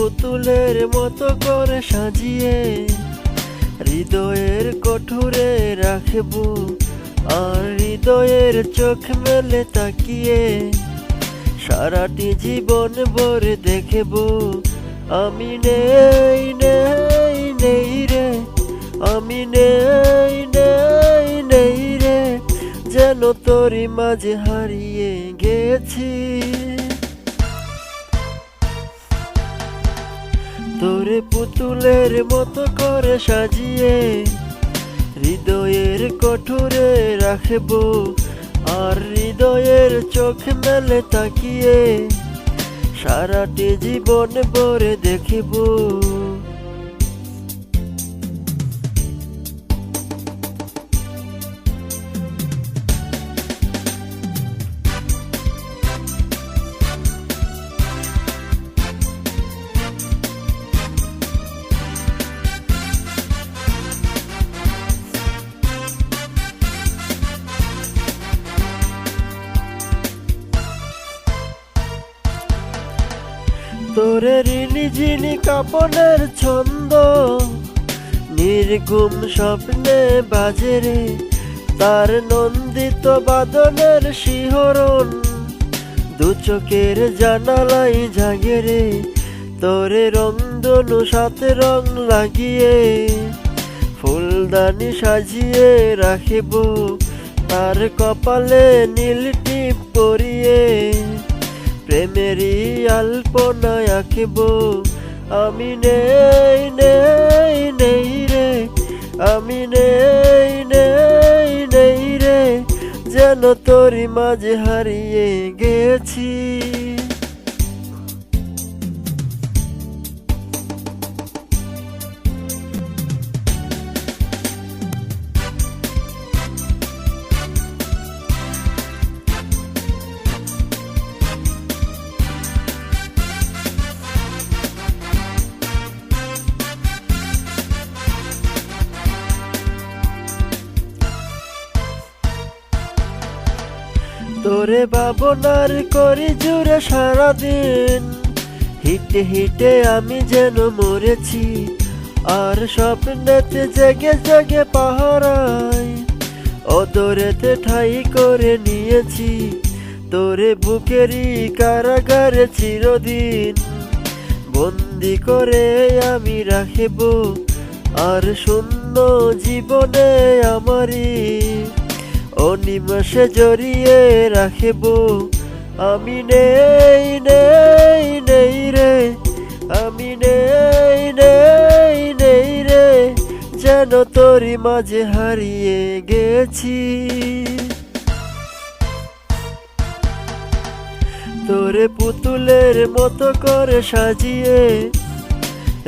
পুতুলের মতো করে সাজিয়ে হৃদয়ের কঠোরে রাখবো, আর হৃদয়ের চোখ মেলে তাকিয়ে সারাটি জীবন ভরে দেখবো। আমি নেই নেই নেই রে, আমি নেই নেই নেই রে, যেন তোরই মাঝে হারিয়ে গেছি। তোরে পুতুলের মতো করে সাজিয়ে হৃদয়ের কঠোরে রাখবো, আর হৃদয়ের চোখ মেলে তাকিয়ে সারাটি জীবন ভরে দেখবো। তোরে ঋণী যিনি কাপনের ছন্দ, নির্গুম স্বপ্নে বাজে রে তার নন্দিত বাদনের শিহরণ, দু চোখের জানালাই জাগে রে তোরে রংধনু সাথে রং লাগিয়ে ফুলদানি সাজিয়ে রাখিব, তার কপালে নীল টিপ পরিয়ে প্রেমেরই আলপনা আঁকিব। আমি নেই নেই নেই রে, আমি নেই নেই নেই রে, যেন তোরই মাঝে হারিয়ে গেছি। তোরে ভাবনার করি জুড়ে সারাদিন, হিটে হিটে আমি যেন মরেছি, আর স্বপ্নেতে জেগে জেগে পাহারায় অদরেতে ঠাই করে নিয়েছি। তোরে বুকেরই কারাগারে চিরদিন বন্দি করে আমি রাখিব, আর শূন্য জীবনে আমারই অনিমেষে জড়িয়ে রাখিব। আমি নেই নেই নেই রে, আমি নেই নেই নেই রে, যেন তোরই মাঝে হারিয়ে গেছি। তোরে পুতুলের মতো করে সাজিয়ে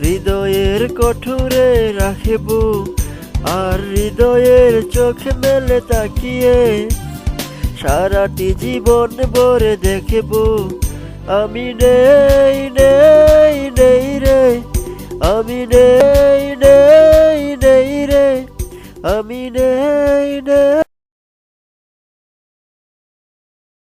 হৃদয়ের কঠোরে রাখিব, আর হৃদয়ের চোখ মেলে তাকিয়ে সারাটি জীবন ভরে দেখব। আমি নেই নেই নেই রে, আমি নেই নেই নেই রে, আমি নেই নেই।